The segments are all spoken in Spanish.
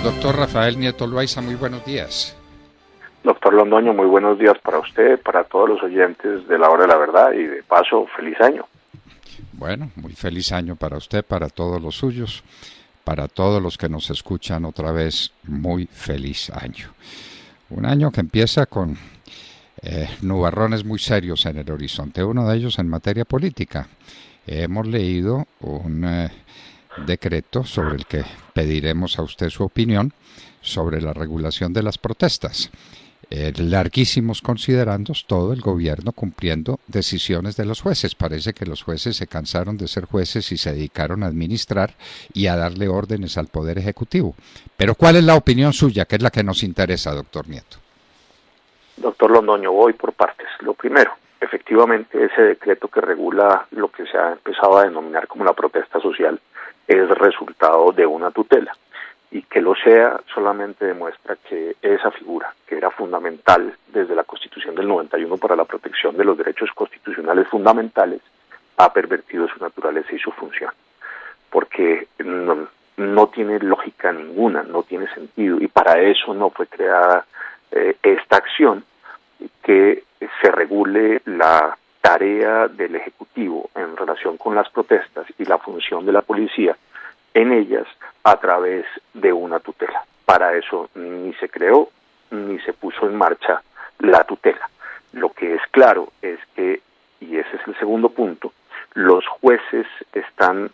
Doctor Rafael Nieto Loaiza, muy buenos días. Doctor Londoño, muy buenos días para usted, para todos los oyentes de la Hora de la Verdad y de paso, feliz año. Bueno, muy feliz año para usted, para todos los suyos, para todos los que nos escuchan otra vez, muy feliz año. Un año que empieza con nubarrones muy serios en el horizonte, uno de ellos en materia política. Hemos leído un decreto sobre el que pediremos a usted su opinión sobre la regulación de las protestas. Larguísimos considerandos, todo el gobierno cumpliendo decisiones de los jueces. Parece que los jueces se cansaron de ser jueces y se dedicaron a administrar y a darle órdenes al Poder Ejecutivo. Pero ¿cuál es la opinión suya, que es la que nos interesa, doctor Nieto? Doctor Londoño, voy por partes. Lo primero, efectivamente, ese decreto que regula lo que se ha empezado a denominar como la protesta social es resultado de una tutela. Y que lo sea solamente demuestra que esa figura, que era fundamental desde la Constitución del 91 para la protección de los derechos constitucionales fundamentales, ha pervertido su naturaleza y su función. Porque no tiene lógica ninguna, no tiene sentido, y para eso no fue creada esta acción, que se regule la tarea del Ejecutivo en relación con las protestas y la función de la policía en ellas a través de una tutela. Para eso ni se creó ni se puso en marcha la tutela. Lo que es claro es que, y ese es el segundo punto, los jueces están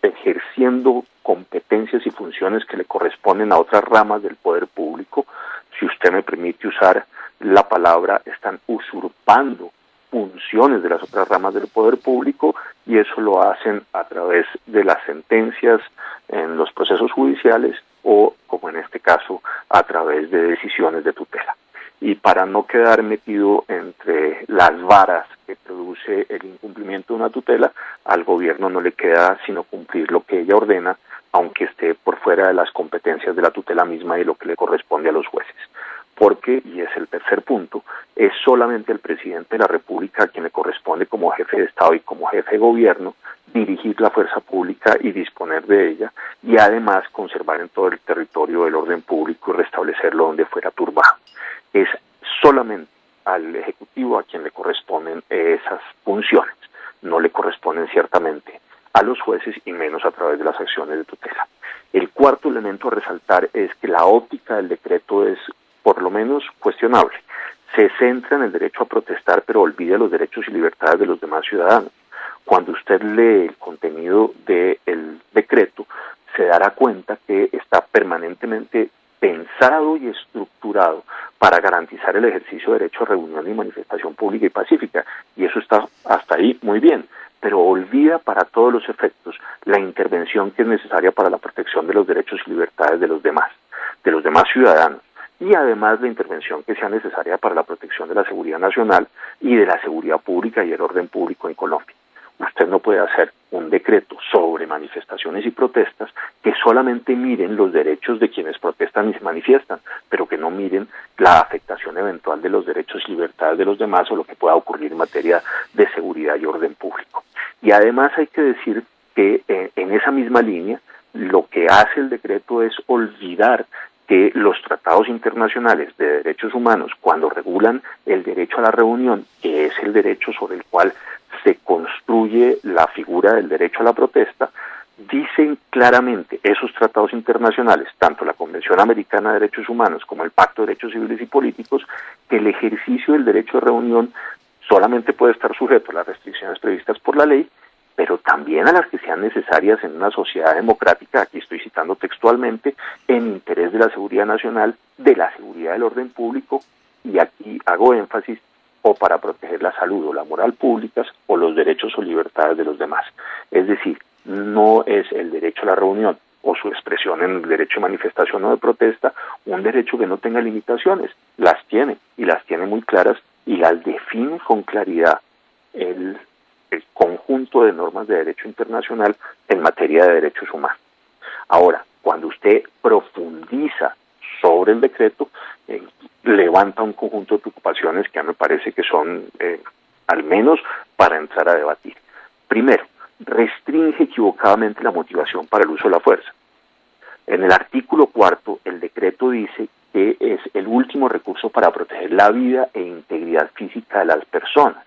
ejerciendo competencias y funciones que le corresponden a otras ramas del poder público. Si usted me permite usar la palabra, están usurpando funciones de las otras ramas del poder público, y eso lo hacen a través de las sentencias en los procesos judiciales o, como en este caso, a través de decisiones de tutela. Y para no quedar metido entre las varas que produce el incumplimiento de una tutela, al gobierno no le queda sino cumplir lo que ella ordena, aunque esté por fuera de las competencias de la tutela misma y lo que le corresponde a los jueces. Porque, y es el tercer punto, es solamente el presidente de la República a quien le corresponde como jefe de Estado y como jefe de gobierno dirigir la fuerza pública y disponer de ella, y además conservar en todo el territorio el orden público y restablecerlo donde fuera turbado. Es solamente al Ejecutivo a quien le corresponden esas funciones, no le corresponden ciertamente a los jueces y menos a través de las acciones de tutela. El cuarto elemento a resaltar es que la óptica del decreto es por lo menos cuestionable. Se centra en el derecho a protestar, pero olvida los derechos y libertades de los demás ciudadanos. Cuando usted lee el contenido del decreto, se dará cuenta que está permanentemente pensado y estructurado para garantizar el ejercicio de derecho a reunión y manifestación pública y pacífica, y eso está hasta ahí muy bien, pero olvida para todos los efectos la intervención que es necesaria para la protección de los derechos y libertades de los demás ciudadanos, y además la intervención que sea necesaria para la protección de la seguridad nacional y de la seguridad pública y el orden público en Colombia. Usted no puede hacer un decreto sobre manifestaciones y protestas que solamente miren los derechos de quienes protestan y se manifiestan, pero que no miren la afectación eventual de los derechos y libertades de los demás o lo que pueda ocurrir en materia de seguridad y orden público. Y además hay que decir que en esa misma línea, lo que hace el decreto es olvidar que los tratados internacionales de derechos humanos, cuando regulan el derecho a la reunión, que es el derecho sobre el cual se construye la figura del derecho a la protesta, dicen claramente esos tratados internacionales, tanto la Convención Americana de Derechos Humanos como el Pacto de Derechos Civiles y Políticos, que el ejercicio del derecho de reunión solamente puede estar sujeto a las restricciones previstas por la ley, pero también a las que sean necesarias en una sociedad democrática, aquí estoy citando textualmente, en interés de la seguridad nacional, de la seguridad del orden público, y aquí hago énfasis, o para proteger la salud o la moral públicas, o los derechos o libertades de los demás. Es decir, no es el derecho a la reunión o su expresión en el derecho de manifestación o de protesta un derecho que no tenga limitaciones. Las tiene, y las tiene muy claras, y las define con claridad el conjunto de normas de derecho internacional en materia de derechos humanos. Ahora, cuando usted profundiza sobre el decreto, levanta un conjunto de preocupaciones que a mí me parece que son, al menos, para entrar a debatir. Primero, restringe equivocadamente la motivación para el uso de la fuerza. En el artículo 4, el decreto dice que es el último recurso para proteger la vida e integridad física de las personas,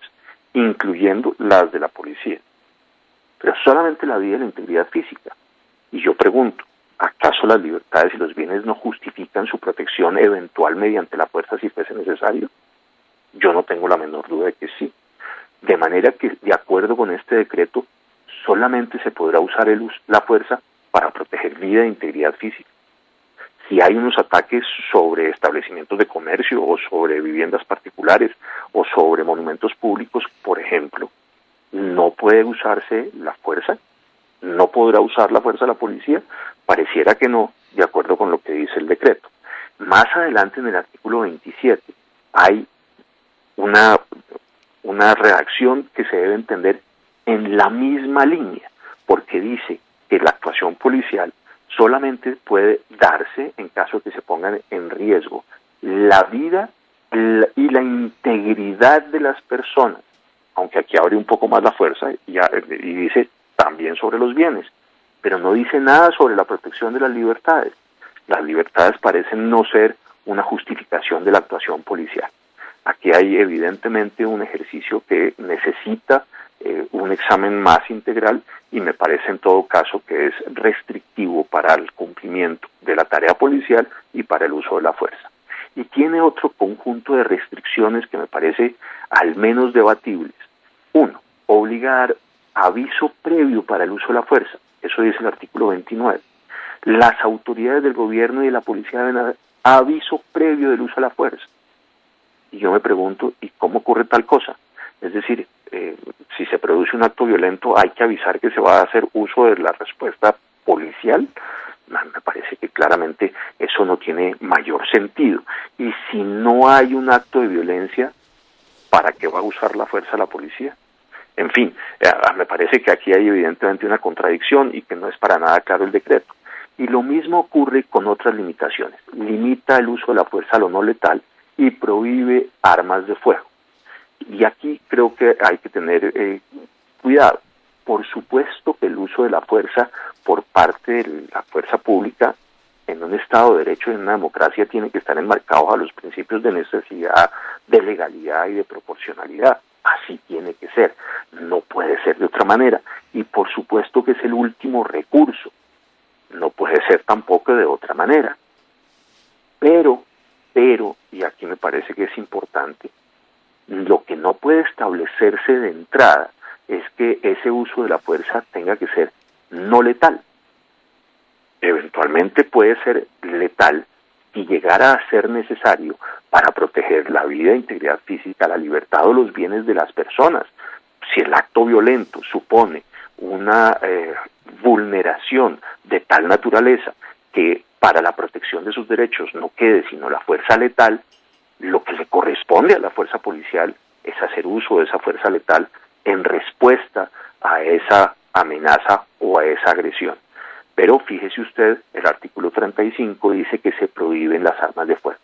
incluyendo las de la policía. Pero solamente la vida y la integridad física. Y yo pregunto, ¿acaso las libertades y los bienes no justifican su protección eventual mediante la fuerza si fuese necesario? Yo no tengo la menor duda de que sí. De manera que, de acuerdo con este decreto, solamente se podrá usar la fuerza para proteger vida e integridad física. Si hay unos ataques sobre establecimientos de comercio o sobre viviendas particulares o sobre monumentos públicos, por ejemplo, no puede usarse la fuerza, no podrá usar la fuerza la policía, pareciera que no, de acuerdo con lo que dice el decreto. Más adelante en el artículo 27 hay una redacción que se debe entender en la misma línea, porque dice que la actuación policial solamente puede darse en caso de que se pongan en riesgo la vida y la integridad de las personas, aunque aquí abre un poco más la fuerza y dice también sobre los bienes, pero no dice nada sobre la protección de las libertades. Las libertades parecen no ser una justificación de la actuación policial. Aquí hay evidentemente un ejercicio que necesita un examen más integral y me parece en todo caso que es restrictivo para el cumplimiento de la tarea policial y para el uso de la fuerza. Y tiene otro conjunto de restricciones que me parece al menos debatibles. Uno, obligar aviso previo para el uso de la fuerza. Eso dice el artículo 29. Las autoridades del gobierno y de la policía deben dar aviso previo del uso de la fuerza. Y yo me pregunto, ¿y cómo ocurre tal cosa? Es decir, si se produce un acto violento, ¿hay que avisar que se va a hacer uso de la respuesta policial? Me parece que claramente eso no tiene mayor sentido. Y si no hay un acto de violencia, ¿para qué va a usar la fuerza la policía? En fin, me parece que aquí hay evidentemente una contradicción y que no es para nada claro el decreto. Y lo mismo ocurre con otras limitaciones. Limita el uso de la fuerza a lo no letal y prohíbe armas de fuego. Y aquí creo que hay que tener cuidado. Por supuesto que el uso de la fuerza por parte de la fuerza pública en un Estado de Derecho y en una democracia tiene que estar enmarcado a los principios de necesidad, de legalidad y de proporcionalidad. Así tiene que ser. No puede ser de otra manera. Y por supuesto que es el último recurso. No puede ser tampoco de otra manera. Pero, y aquí me parece que es importante, lo que no puede establecerse de entrada es que ese uso de la fuerza tenga que ser no letal. Eventualmente puede ser letal si llegara a ser necesario para proteger la vida e integridad física, la libertad o los bienes de las personas. Si el acto violento supone una vulneración de tal naturaleza que para la protección de sus derechos no quede sino la fuerza letal, lo que le corresponde a la fuerza policial es hacer uso de esa fuerza letal en respuesta a esa amenaza o a esa agresión. Pero fíjese usted, el artículo 35 dice que se prohíben las armas de fuego.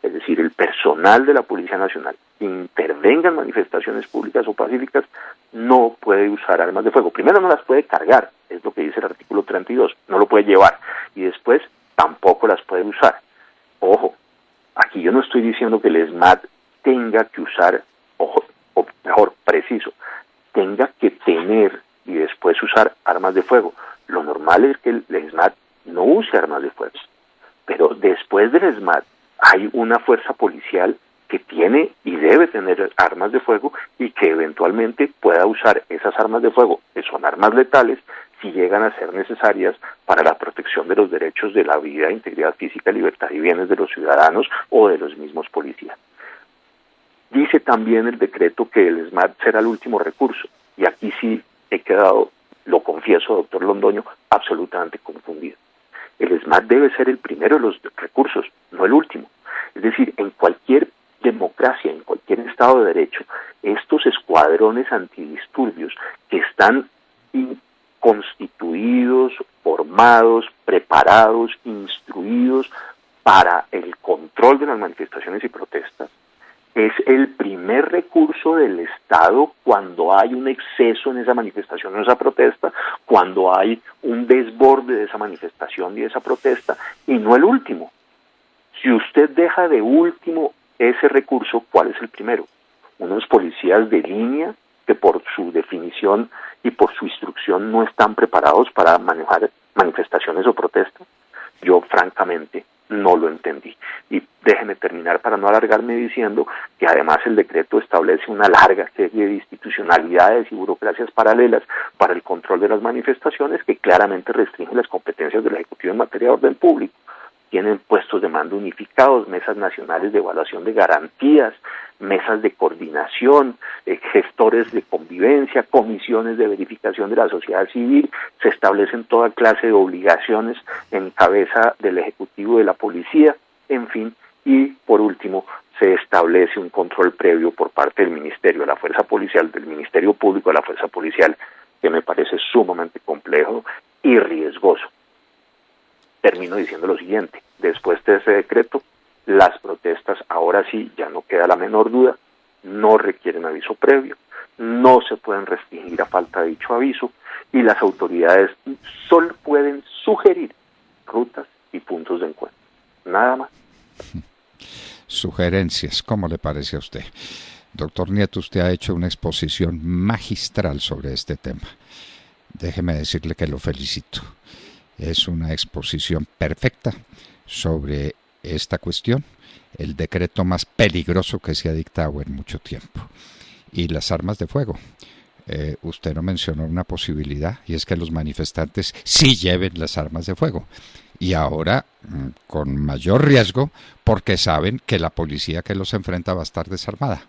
Es decir, el personal de la Policía Nacional que intervenga en manifestaciones públicas o pacíficas no puede usar armas de fuego. Primero no las puede cargar, es lo que dice el artículo 32, no lo puede llevar. Y después tampoco las puede usar. Ojo, aquí yo no estoy diciendo que el ESMAD tenga que usar, o mejor, preciso, tenga que tener y después usar armas de fuego. Lo normal es que el ESMAD no use armas de fuego. Pero después del ESMAD hay una fuerza policial que tiene y debe tener armas de fuego y que eventualmente pueda usar esas armas de fuego, que son armas letales, si llegan a ser necesarias para la protección de los derechos de la vida, integridad física, libertad y bienes de los ciudadanos o de los mismos policías. Dice también el decreto que el ESMAD será el último recurso, y aquí sí he quedado, lo confieso, doctor Londoño, absolutamente confundido. El ESMAD debe ser el primero de los recursos, no el último. Es decir, en cualquier democracia, en cualquier Estado de Derecho, estos escuadrones antidisturbios que están constituidos, formados, preparados, instruidos para el control de las manifestaciones y protestas, es el primer recurso del Estado cuando hay un exceso en esa manifestación o esa protesta, cuando hay un desborde de esa manifestación y de esa protesta, y no el último. Si usted deja de último ese recurso, ¿cuál es el primero? Unos policías de línea que por su definición y por su instrucción no están preparados para manejar manifestaciones o protestas. Yo francamente no lo entendí. Y déjeme terminar para no alargarme diciendo que además el decreto establece una larga serie de institucionalidades y burocracias paralelas para el control de las manifestaciones que claramente restringen las competencias del Ejecutivo en materia de orden público. Tienen puestos de mando unificados, mesas nacionales de evaluación de garantías, mesas de coordinación, gestores de convivencia, comisiones de verificación de la sociedad civil, se establecen toda clase de obligaciones en cabeza del Ejecutivo de la Policía, en fin, y por último se establece un control previo por parte del Ministerio de la Fuerza Policial, del Ministerio Público de la Fuerza Policial, que me parece sumamente complejo y riesgoso. Termino diciendo lo siguiente: después de ese decreto, las protestas ahora sí, ya no queda la menor duda, no requieren aviso previo, no se pueden restringir a falta de dicho aviso, y las autoridades solo pueden sugerir rutas y puntos de encuentro. Nada más. Sugerencias, ¿cómo le parece a usted? Doctor Nieto, usted ha hecho una exposición magistral sobre este tema. Déjeme decirle que lo felicito. Es una exposición perfecta sobre esta cuestión, el decreto más peligroso que se ha dictado en mucho tiempo. Y las armas de fuego. Usted no mencionó una posibilidad, y es que los manifestantes sí lleven las armas de fuego. Y ahora con mayor riesgo, porque saben que la policía que los enfrenta va a estar desarmada.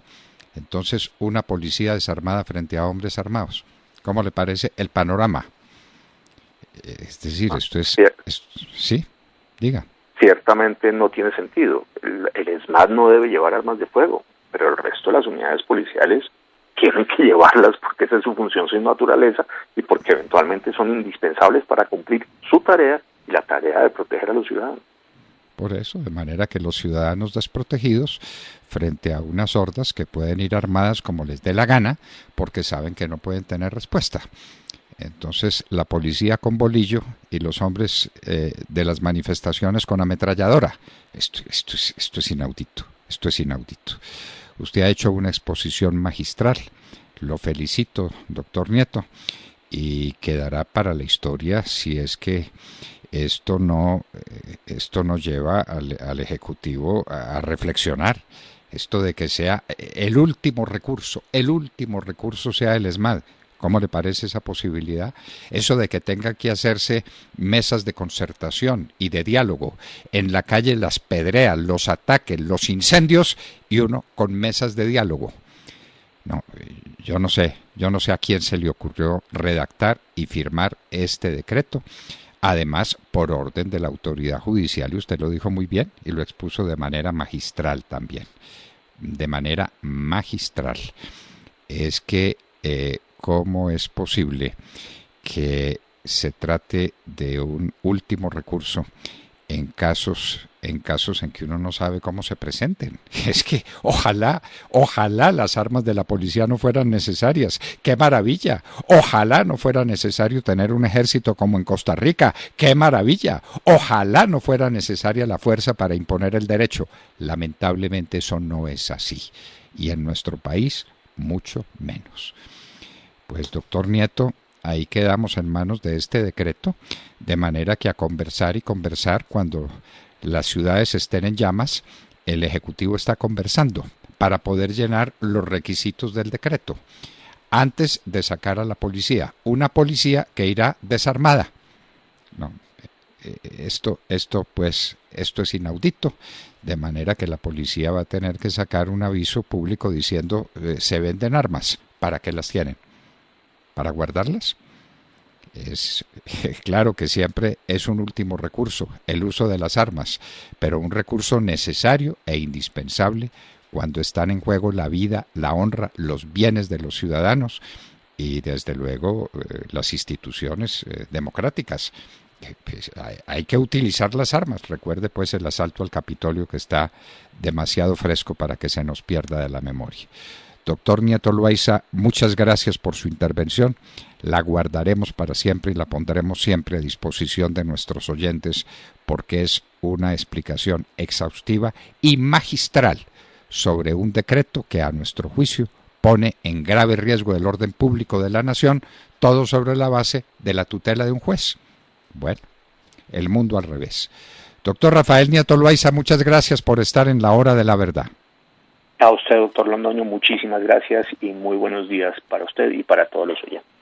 Entonces, una policía desarmada frente a hombres armados. ¿Cómo le parece el panorama? Es decir, esto es... ¿Sí? Diga. Ciertamente no tiene sentido. El ESMAD no debe llevar armas de fuego, pero el resto de las unidades policiales tienen que llevarlas porque esa es su función, su naturaleza, y porque eventualmente son indispensables para cumplir su tarea y la tarea de proteger a los ciudadanos. Por eso, de manera que los ciudadanos desprotegidos, frente a unas hordas que pueden ir armadas como les dé la gana, porque saben que no pueden tener respuesta. Entonces, la policía con bolillo y los hombres de las manifestaciones con ametralladora. Esto es inaudito, esto es inaudito. Usted ha hecho una exposición magistral. Lo felicito, doctor Nieto, y quedará para la historia si es que esto no lleva al Ejecutivo a reflexionar. Esto de que sea el último recurso sea el ESMAD. ¿Cómo le parece esa posibilidad? Eso de que tenga que hacerse mesas de concertación y de diálogo, en la calle las pedreas, los ataques, los incendios, y uno con mesas de diálogo. No, yo no sé a quién se le ocurrió redactar y firmar este decreto. Además, por orden de la autoridad judicial, y usted lo dijo muy bien y lo expuso de manera magistral también. De manera magistral. Es que ¿cómo es posible que se trate de un último recurso en casos en que uno no sabe cómo se presenten? Es que ojalá las armas de la policía no fueran necesarias. ¡Qué maravilla! Ojalá no fuera necesario tener un ejército como en Costa Rica. ¡Qué maravilla! Ojalá no fuera necesaria la fuerza para imponer el derecho. Lamentablemente eso no es así. Y en nuestro país, mucho menos. Pues, doctor Nieto, ahí quedamos en manos de este decreto, de manera que a conversar cuando las ciudades estén en llamas, el Ejecutivo está conversando para poder llenar los requisitos del decreto, antes de sacar a la policía, una policía que irá desarmada. No, esto es inaudito, de manera que la policía va a tener que sacar un aviso público diciendo se venden armas. ¿Para qué las tienen? ¿Para guardarlas? Es claro que siempre es un último recurso el uso de las armas, pero un recurso necesario e indispensable cuando están en juego la vida, la honra, los bienes de los ciudadanos y desde luego las instituciones democráticas, Pues, hay que utilizar las armas. Recuerde pues el asalto al Capitolio, que está demasiado fresco para que se nos pierda de la memoria. Doctor Nieto Loaiza, muchas gracias por su intervención. La guardaremos para siempre y la pondremos siempre a disposición de nuestros oyentes, porque es una explicación exhaustiva y magistral sobre un decreto que, a nuestro juicio, pone en grave riesgo el orden público de la nación, todo sobre la base de la tutela de un juez. Bueno, el mundo al revés. Doctor Rafael Nieto Loaiza, muchas gracias por estar en la Hora de la Verdad. A usted, doctor Londoño, muchísimas gracias y muy buenos días para usted y para todos los oyentes.